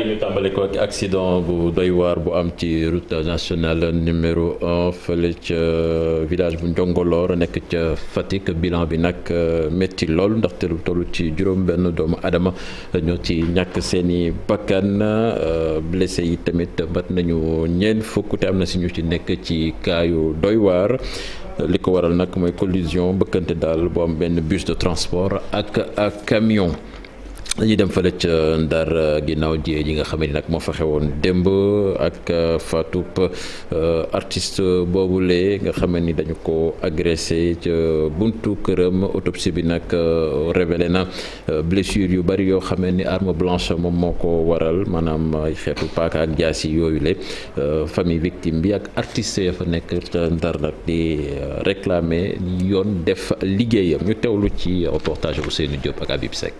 ñu tàmbale ko ak accident bu doy waar bu am ci route nationale numéro 1 fële ca village bu Njongoloor nekk ca Fatick bilan bi nag métti lool ndaxte lu toll ci juróom-benn doomu adama ñoo ci ñàkk seeni bakkan blessé yi tamit mat nañu ñeent fukk te am na si ñu ci nekk ci kaayu doy waar. li ko waral nag mooy collision bëkkante daal bu am benn bus de transport ak camion. dañuy dem fële ca Ndar ginnaaw jiyee ji nga xam ne nag moo fa xewoon démb ak faatub artiste boobule nga xam ni dañu ko agressé ca buntu këram autopsie bi nag révélé na blessure yu bari yoo xam ni arme blanche moom moo ko waral maanaam ay xeetu paaka ak jaasi yooyu le famille victime bi ak artiste ya fa nekk ca Ndar nag di réclamer yoon def liggéeyam ñu teewlu ci reportage Ousseynou Diop ak Habib Seck.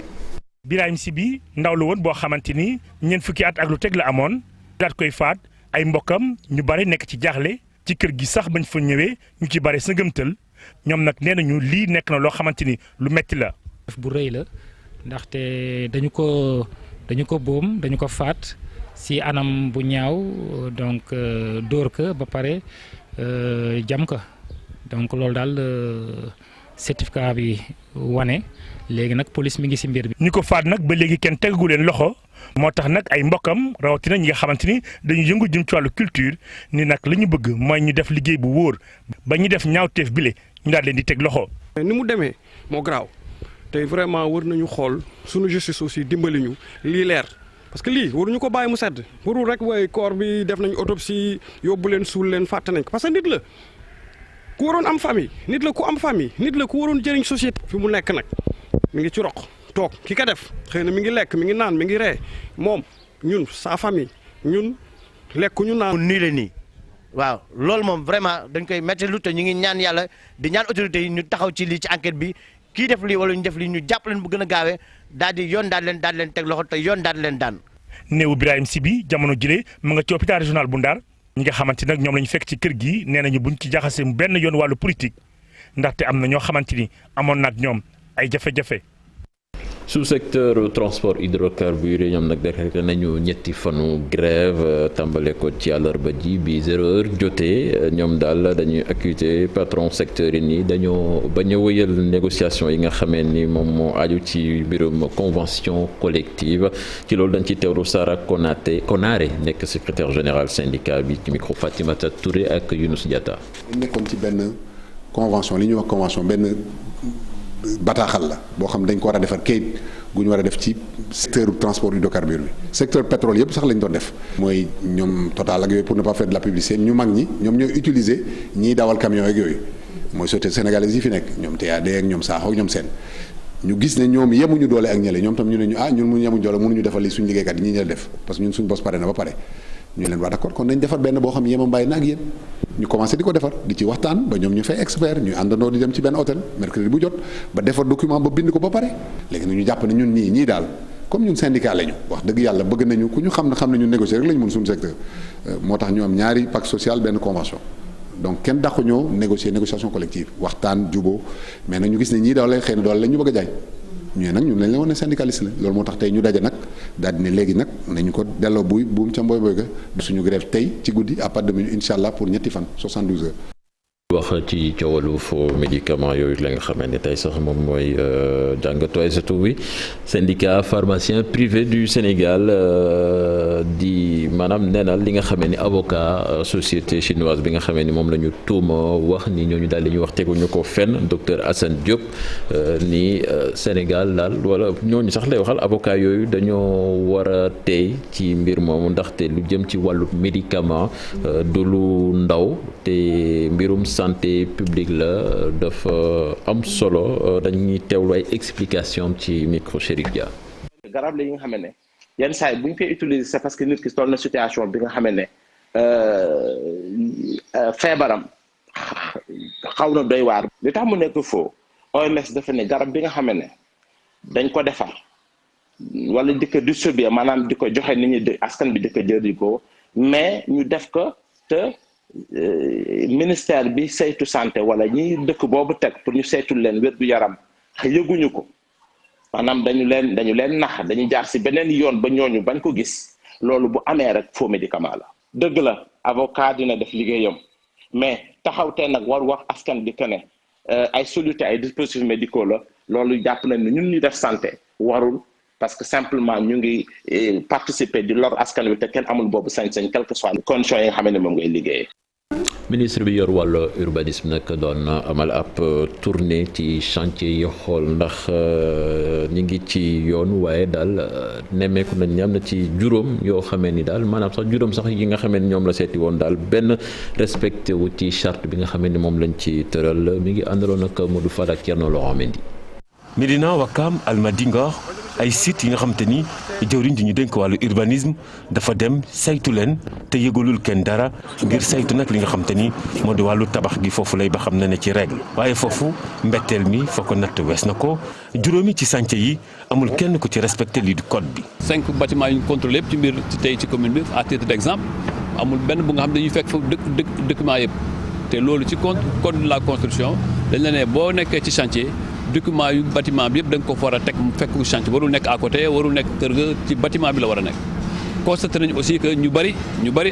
Birahim Sy bi ndaw la woon boo xamante ni ñeent fukki at ak lu teg la amoon daat koy faat ay mbokkam ñu bari nekk ci jaaxle ci kër gi sax bañ fa ñëwee ñu ci bari sa ngëmtal ñoom nag nee nañu lii nekk na loo xamante ni lu metti la. bu rëy la ndaxte dañu ko boom dañu ko faat si anam bu ñaaw donc dóor ko ba pare jam ko donc loolu daal certificat bi wane. léegi nag police mi ngi ci mbir bi. ñi ko faat nag ba léegi kenn tegagu leen loxo moo tax nag ay mbokkam rawatina ñi nga xamante ni dañu yëngu jëm ci wàllu culture ni nag la ñu bëgg mooy ñu def liggéey bu wóor ba ñu def ñaawteef bile ñu daal leen di teg loxo. ni mu demee moo garaaw tey vraiment war nañu xool sunu justice aussi dimbali ñu lii leer parce que lii waruñu ko bàyyi mu sedd warul rek waaye corps bi def nañu autopsie yóbbu leen suul leen fàtte nañ ko parce que nit la ku waroon am famille nit la ku am famille nit la ku waroon jëriñ société. fi mu nekk nag. mi ngi ci roq toog ki ka def xëy na mi ngi lekk mi ngi naan mi ngi ree moom ñun sa famille ñun lekk ñu naan. nii la nii waaw loolu moom vraiment dañ koy métti lu te ñu ngi ñaan yàlla di ñaan autorités yi ñu taxaw ci lii ci enquête bi kii def lii wala ñu def lii ñu jàpp leen bu gën a gaawee daal di yoon daal leen teg loxo te yoon daal leen daan. néewu Birahim Sy bi jamono jëlee mu nga ci hôpital régional bu Ndar ñi nga xamante nag ñoom la ñu fekk ci kër gi nee nañu buñ ci jaxasee benn yoon wàllu politique ndaxte am na ñoo xamante ni amoon nag ñoom ay jafe-jafe. sous-secteur transport hydrocarbures ñoom nag décrété nañu ñetti fanu grève tàmbale ko ci àllarba ji bi 0 heure jotee ñoom daal dañuy accuser patron secteur yi nii dañoo bañ a wëyal négociation yi nga xamee ni moom moo aju ci mbirum convention collective ci loolu dañ ci teewlu Sara Konaré nekk secrétaire général syndicat bi ci micro Fatimata Touré ak Younous Diatta. nekkoon ci benn convention li ñuy wax convention benn bataaxal la boo xam dañ ko war a defar kayit gu ñu war a def ci secteur transport hydrocarbure bi secteur pétrole yëpp sax lañ doon def mooy ñoom Total ak yooyu pour ne pas faire de la publicité ñu mag ñi ñoom ñooy utiliser ñiy dawal camion ak yooyu mooy société sénégalaise yi fi nekk ñoom TAD ak ñoom Sakho ak ñoom seen ñu gis ne ñoom yemuñu doole ak ñële ñoom tam ñu ne ñu ñun mu yemuñu doole mënuñu defal li suñu liggéeykat yi ñi ñële def parce que ñun suñu bos pare na ba pare ñu leen waa d'accord kon nañ defar benn boo xam yemam bàyyi na ak yéen ñu commencé di ko defar di ci waxtaan ba ñoom ñu fay expert ñu àndandoo di dem ci benn hôtel mercredi bu jot ba defar document ba bind ko ba pare léegi nag ñu jàpp ne ñun ñii daal comme ñun syndicat lañu wax dëgg yàlla bëgg nañu ku ñu xam ne ñun négocier rek lañu mën suñu secteur moo tax ñu am ñaari pacte social benn convention donc kenn dàqu ñoo négociation collective waxtaan juboo mais nag ñu gis ne ñii daal xëy na doole la ñu bëgg a jaay ñu nag ñun lañ la woon ne syndicaliste la loolu moo tax tey ñu daje nag daal di ne léegi nag nañu ko delloo buum ca mboy boy ga suñu grève tey ci guddi à partir de minuit incha allah pour ñetti fan 72 heures. wax ci coowalu faux médicament yooyu la nga xamante ne tey sax moom mooy jàngatu ay satu bi syndicat pharmacien privé du Sénégal di maanaam neenal li nga xamee ni avocat société chinoise bi nga xamee ni moom la ñu tuuma wax ni ñooñu daal li ñuy wax teguñu ko fenn docteur Assane Diop ni Sénégal daal wala ñooñu sax lay waxal avocat yooyu dañoo war a tey ci mbir moomu ndaxte lu jëm ci wàllu médicament du lu ndaw te mbirum santé publique la dafa am solo dañuy teewlu ay explication ci micro Chérif Dia. garab la yi nga xam ne yenn saa yi bu ñu koy utiliser c'est parce que nit ki toll na situation bi nga xam ne feebaram xaw na doy waar. li tax mu nekk faux OMS dafa ne garab bi nga xam ne dañ ko defar wala di ko distribuer maanaam di ko joxe nit ñi askan bi di ko jëriñoo mais ñu def ko te. Ministère bi saytu santé wala ñi dëkk boobu teg pour ñu saytul leen wér-gu-yaram yëguñu ko maanaam dañu leen nax dañu jaar ci beneen yoon ba ñooñu bañ ko gis loolu bu amee rek faux médicament la. dëgg la avocat dina def liggéeyam mais taxaw te nag war wax askan bi que ne ay soluté ay dispositifs médicaux la loolu jàpp nañ ne ñun ñu def santé warul parce que simplement ñu ngi participer di lor askan wi te kenn amul boobu sañ-sañ quelles que soient les conditions yi nga xam ne moom ngay liggéeyee. ministre bi yor wàllu urbanisme nag doon amal ab tournée ci chantier yi xool ndax ñi ngi ci yoon waaye daal nemmeeku nañ ni am na ci juróom yoo xamee ni daal maanaam sax juróom sax yi nga xamee ni ñoom la seeti woon daal benn respecté wu ci charte bi nga xamee ni moom lañ ci tëral mi ngi àndaloon ak Modou Fall ak Thierno Laurent Mendy. Médina Ouakam Almadies Ngor ay sites yi nga xam te ni jëwriñ ji ñu dénk wàllu urbanisme dafa dem saytu leen te yëgalul kenn dara ngir saytu nag li nga xam te ni moo di wàllu tabax gi foofu lay ba xam na ne ci règle waaye foofu mbetteel mi foo ko natt wees na ko juróomi ci chantier yi amul kenn ku ci respecté lii du code bi. 5 bâtiments yu ñu contrôlé yëpp ci mbir ci tey ci commune bi à titre d'exemple amul benn bu nga xam ne dañuy fekk foofu document yëpp te loolu ci code de la construction dañ la ne boo nekkee ci chantier. document yu bâtiment bi yëpp da nga ko war a teg mu fekk chantier warul nekk à côté warul nekk kër ga ci bâtiment bi la war a nekk constaté nañu aussi que ñu bari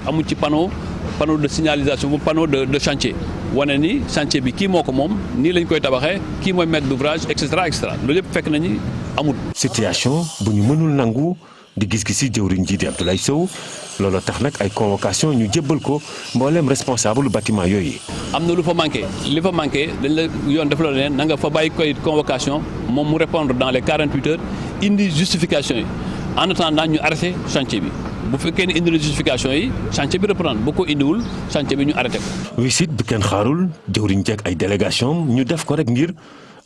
amuñ ci panneau de signalisation bu panneau de chantier wane ni chantier bi kii moo ko moom nii lañ koy tabaxee kii mooy maître d'ouvrage et cetera loolu yëpp fekk nañu amul. situation bu ñu mënul nangu di gis-gisi jëwriñ ji di Abdoulaye Sow looloo tax nag ay convocation ñu jébbal ko mbooleem responsable bâtiment yooyu. am na lu fa manqué li fa manqué dañ la yoon def la leen na nga fa bàyyi koy convocation moom mu répondre dans les 48 heures indi justification yi en attendant ñu arrêté chantier bi bu fekkee ne indi na justification yi chantier bi reprendre bu ko indiwul chantier bi ñu arrêté ko. wisit bi kenn xaarul jëwriñ jeeg ay délégation ñu def ko rek ngir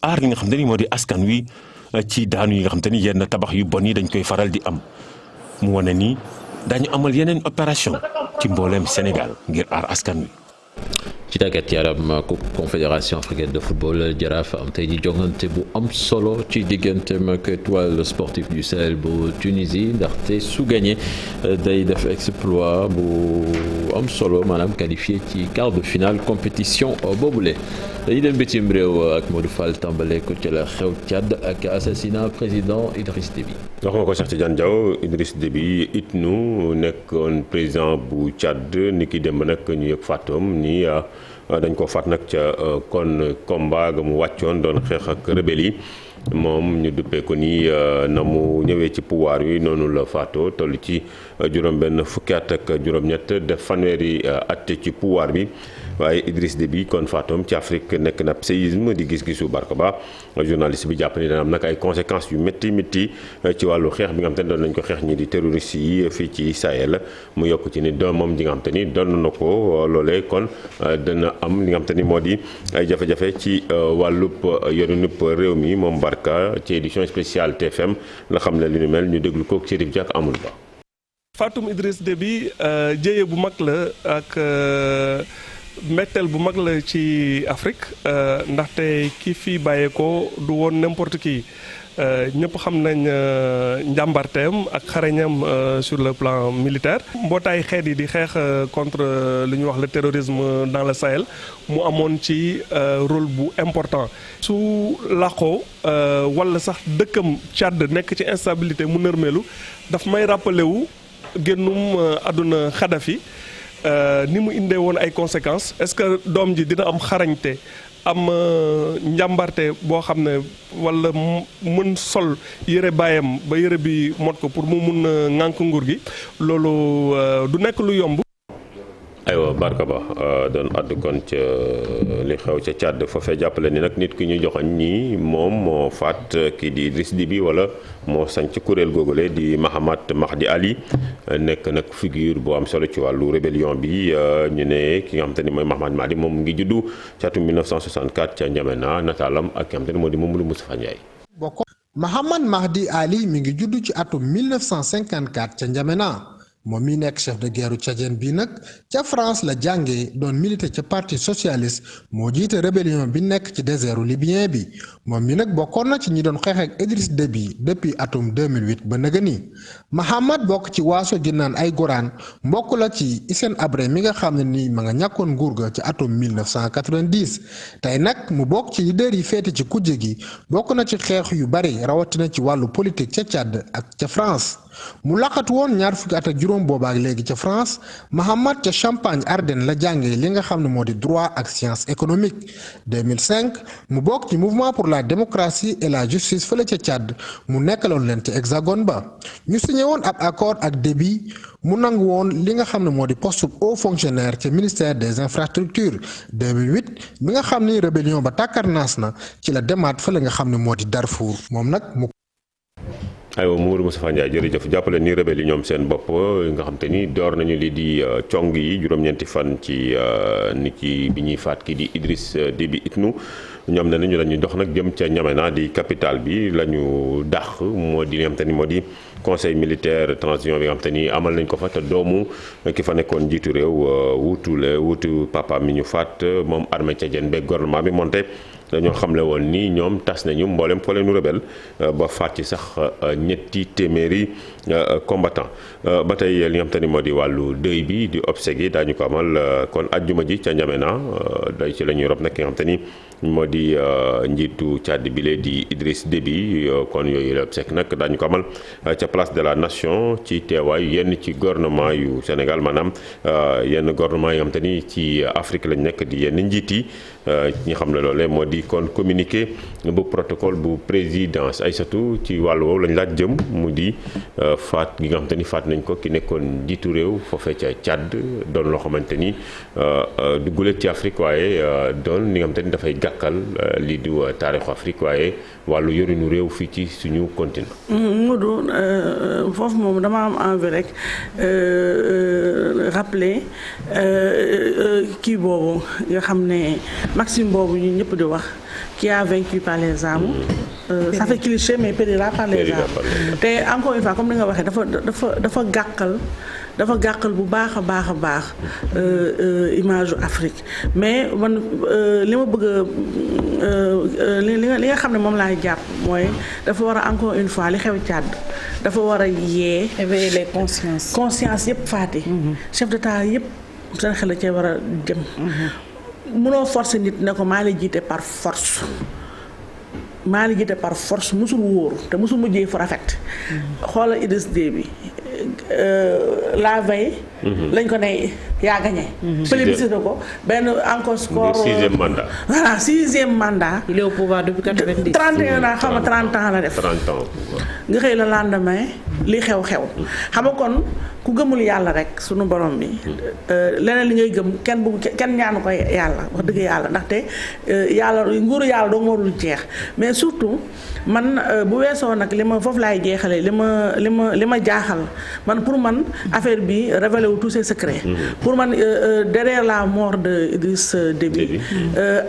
aar li nga xam te ni moo di askan wi ci daanu yi nga xam te ni yenn tabax yu bon yi dañ koy faral di am mu wane ni dañu amal yeneen opération ci mbooleem Sénégal ngir aar askan wi. ci tàggat yaram confédération africaine de football Jaraaf am tey ji jongante bu am solo ci digganteem ak étoile sportive du Sahel bu Tunisie ndaxte su gagné day def exploit bu am solo maanaam qualifié ci quart de finale compétition boobule. dañuy dem bitim réew ak Modou Fall tàmbale ko ci la xew Tchad ak assassinat président Idriss Déby. wax nga ko Cheikh Tidiane Diaw Idriss Déby itnu nekkoon président bu Tchad ni ki dem nag ñu yëg fàttoom ni dañ ko faat nag ca kon combat ga mu wàccoon doon xeex ak rebelle yi moom ñu duppee ko ni na mu ñëwee ci pouvoir yi noonu la faatoo toll ci juróom-benn fukki at ak juróom-ñett def fanweeri at ci pouvoir bi. waaye Idriss Déby kon faatoom ci Afrique nekk na séisme di gis-gisu Barka Ba journaliste bi jàpp ni dana am nag ay conséquences yu métti ci wàllu xeex bi nga xam te ni doon nañ ko xeex ñi di terroristes yi fii ci Sahel mu yokk ci ni doomam ji nga xam te ni doon na ko loolee kon dana am li nga xam te ni moo di ay jafe-jafe ci wàllub yorinub réew mi moom Barka ci édition spéciale TFM la xam ne li nu mel ñu déglu ko Chérif Diak amul ba. Faatoum Idriss Déby jéye bu mag la ak. mbetteel bu mag la ci Afrique ndaxte ki fi bàyyeekoo du woon n'importe qui ñëpp xam nañ njàmbarteem ak xarañam sur le plan militaire. mbootaay xeet yi di xeex contre li ñuy wax le terrorisme dans le Sahel mu amoon ci rôle bu important. su làqoo wala sax dëkkam Tchad nekk ci instabilité mu nërmeelu daf may rappelé wu génnum àdduna Kadhafi. ni mu indee woon ay conséquences est-ce que doom ji dina am xarañte am njàmbarte boo xam ne wala mën sol yëre baayam ba yëre bi mot ko pour mu mun a ŋànk nguur gi loolu du nekk lu yomb. aywa Barka Ba doon àddu kon ca li xew ca Tchad foofee jàppale ni nag nit ki ñu joxoñ ñi moom moo faat kii di Idriss Déby wala moo sañ ci kuréel googule di Mahamat Mahdi Ali nekk nag figure bu am solo ci wàllu rébellion bi ñu ne ki nga xam te ni mooy Mahamat Mahdi moom ngi juddu ci atum 1964 ca N'Djamena nataalam ak ki nga xam te ni moo di Mamadou Moustapha Ndiaye. Mahamat Mahdi Ali mi ngi juddu ci atum 1954 ca N'Djamena moom mi nekk chef de guerre tchadien bii nag ca France la jàngee doon militer ca parti socialiste moo jiite rébellion bi nekk ci désertu libyen bi moom mi nag bokkoon na ci ñi doon xeex ak Idriss Déby depuis atum 2008 ba nëga ni Mahamad bokk ci waaso gi naan ay goraan mbokk la ci Hissène Habré mi nga xam ne ni ma nga ñàkkoon nguur ga ci atum 1990 tey nag mu bokk ci leader yi féete ci kujje gi bokk na ci xeex yu bari rawatina ci wàllu politique ca Tchad ak ca France mu laqatu woon ñaar fukki at ak juróom boobaak léegi ca France Mahamad ca Champagne Ardenne la jàngee li nga xam ne moo di droit ak science économique 2005 mu bokk ci mouvement pour la démocratie et la justice fële ca Tchad mu nekkaloon leen ci Hexagone ba ñu signé woon ab accord ak Déby mu nangu woon li nga xam ne moo di poste haut fonctionnaire ca ministère des infrastructures 2008 bi nga xam ni rébellion ba tàkkarnaas na ci la demaat fële nga xam ne moo di Darfour moom nag mu aywa Mamadou Moustapha Ndiaye jërëjëf jàppale ni rebelle yi ñoom seen bopp nga xam te ni door nañu lii di cong yi juróom-ñeenti fan ci nit ki bi ñuy faat kii di Idriss Déby Itnou ñoom ne nañu dañuy dox nag jëm ca N'Djamena di capitale bi la ñu dàq moo di nga xam te ni moo di conseil militaire transition bi nga xam te ni amal nañ ko fa te doomu ki fa nekkoon njiitu réew wuutu papa mi ñu faat moom armée tchadienne beeg gouvernement bi monté dañoo xamle woon ni ñoom tas nañu mboolem poleenu rebelle ba faat ci sax ñetti téeméeri combattant ba tey li nga xam te ni moo di wàllu dëy bi di obsèques yi daañu ko amal kon ajjuma ji ca N'Djamena day ci la ñuy rob nag ki nga xam te ni moo di njiitu Tchad bi lee di Idriss Déby kon yooyu la obsèques nag daañu ko amal ca place de la nation ci teewaay yenn ci gouvernement yu Sénégal maanaam yenn gouvernement yi nga xam te ni ci Afrique lañ nekk di yenn njiit yi ñi xam ne loolee moo di kon communiqué bu protocole bu présidence Aïssatou ci wàllu woowu lañ laaj jëm mu di faat gi nga xam te ni faat nañ ko ki nekkoon njiitu réew foofee ca Tchad doon loo xamante ni dugguleet ci Afrique waaye doon li nga xam te ni dafay gàkkal lii di taarixu Afrique waaye wàllu yorinu réew fii ci suñu continent. Modou foofu moom dama am envie rek rappeler kii boobu nga xam ne Maxime boobu ñu ñëpp di wax qui a vaincu par les armes ça fait cliché mais périra par les armes te encore une fois comme ni nga waxee dafa gàkkal bu baax a baax image Afrique mais man li ma bëgg li nga xam ne moom laay jàpp mooy dafa war a encore une fois li xew Tchad dafa war a yee éveiller les conscience yëpp faati chef d'état yëpp seen xel cee war a jëm mënoo forcer nit ne ko maa la jiite par force musul wóor te musul mujjee fu rafet xoolal Idriss Déby la veille lañ ko ne yaa gagné plébiscité ko benn encore score sixième mandat il est au pouvoir depuis 90 31 ans xaw ma 30 ans la def 30 ans nga xëy la lendemain li xew xam nga kon ku gëmul yàlla rek sunu borom bi leneen li ngay gëm kenn ñaanu ko yàlla wax dëgg yàlla ndaxte yàlla nguuru yàlla doo nga warul jeex mais surtout man bu weesoo nag li ma foofu laay jeexalee li ma jaaxal man pour man affaire bi révélé wu tous ses secrets pour man derrière la mort de Idriss Déby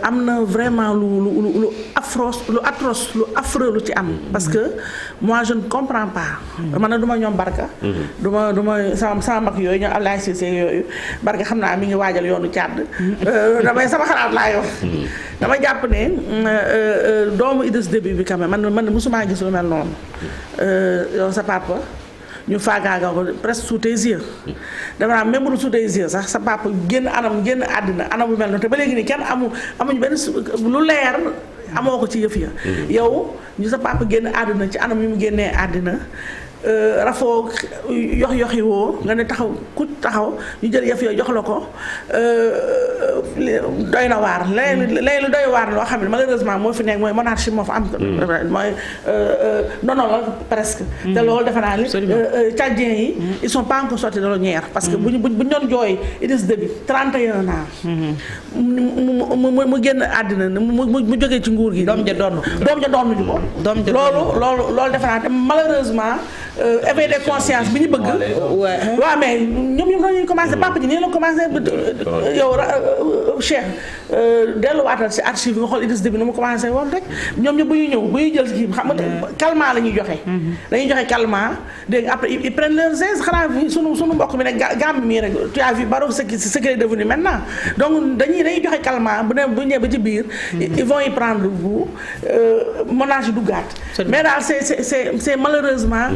am na vraiment lu atroce lu affreux lu ci am parce que moi je ne comprends pas man na du ma ñoom Barka du ma sama mag yooyu ñoom Ablaye Cissé yooyu Barka xam naa mi ngi waajal yoonu Tchad damay sama xalaat laa yor dama jàpp ne doomu Idriss Déby bi quand même man musuma gis lu mel noonu yow sa papa ñu faagaaga ko presque sous tes yeux dama naa même sous tes yeux sax sa papa génn àddina anam bu mel noonu te ba léegi nii kenn amuñu benn lu leer amoo ko ci yëf ya yow ñu sa papa génn àddina ci anam yu mu génnee àddina rafoo yox-yoxi woo nga ne ku taxaw ñu jël yëf ya jox la ko doy na waar léegi lu doy waar loo xam ne malheureusement moo fi nekk mooy monarchie moo fa am mooy nono la presque te loolu defe naa ni Tchadiens yi ils sont pas encore sortis de l'ornière parce que buñ doon jooy Idriss Déby 31 ans mu génn àddina mu jógee ci nguur gi doom ja doon ji ko loolu defe naa te malheureusement éveil de conscience bi ñu bëgg waaw mais ñoom dañuy commencé papa ji nii la commencé yow Cheikh delluwaatal si archive bi nga xool Idriss Déby nu mu commencé woon rek ñoom ñëpp bu ñuy ñëw bu ñuy jël kii xam nga calmant la ñuy joxe. dañuy joxe calmant dégg nga après ils prennent leurs aises xanaa sunu mbokk bi nag Gambie mii rek tu as vu Barrow ce qui est devenu maintenant donc dañuy joxe calmant bu ñëwee ba ci biir. ils vont y prendre vous monage yi duggaat. mais daal c'est malheureusement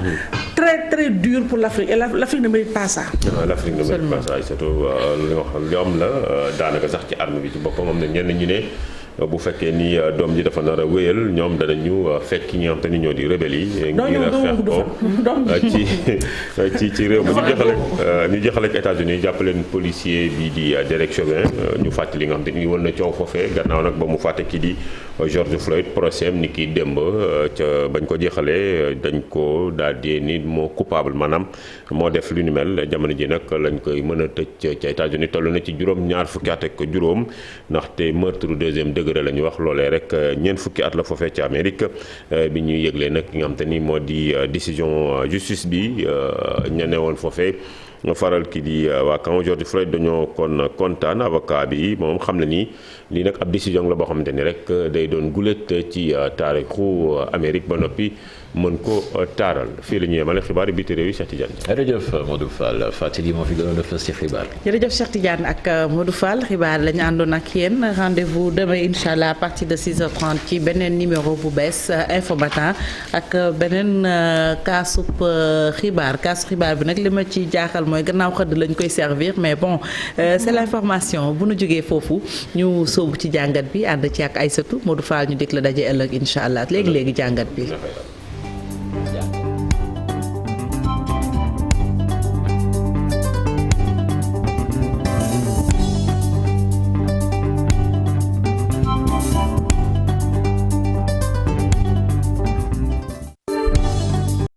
très très dur pour l'Afrique et l'Afrique ne mérite pas ça. l'Afrique ne mérite pas ça surtout li am la daanaka sax ci arme bi ci boppam am na ñenn ñu ne bu fekkee ni doom ji dafa nar a wéyal ñoom danañu fekk ñi nga xam te ni ñoo di rebelle yi. ngir xeex ko ci réew mi ñu jeexale ak États-Unis jàppaleen policier bi di Derek Chauvin ñu fàttali nga xam te ni woon na coow foofee gannaaw nag ba mu fàtte kii di George Floyd procès ni kii démb ca bañ ko jeexalee dañ ko daal di ni moo coupable maanaam moo def lu ni mel jamono ji nag lañ koy mën a tëj ca États-Unis toll na ci juróom-ñaar fukki at ak juróom ndaxte meurtre deuxième degré la ñu wax loolee rek ñeent fukki at la foofee ci Amérique bi ñuy yëglee nag nga xam te ni moo di décision justice bi ña ne woon foofee faral ki di waa camp George Floyd dañoo kon kontaan avocat bi moom xam na ni lii nag ab décision la boo xamante ni rek day doon gulet ci taarixu Amérique ba noppi mën ko taaral fii la ñu yemale xibaar yi biti réew yi Cheikh Tidiane. jërëjëf Modou Fall fàttali moo fi gënoon a fës ci xibaar. jërëjëf Cheikh Tidiane ak Modou Fall xibaar la ñu àndoon ak yéen rendez-vous demain incha allah à partir de 6h30 ci beneen numéro bu bees Info Matin ak beneen kaasub xibaar bi nag li ma ci jaaxal mooy gannaaw xëdd lañ koy servir mais bon c'est l'information bu nu jógee foofu ñu sóobu ci jàngat bi ànd ci ak Aïssatou Modou Fall ñu dikk la daje ëllëg incha allah léegi jàngat bi.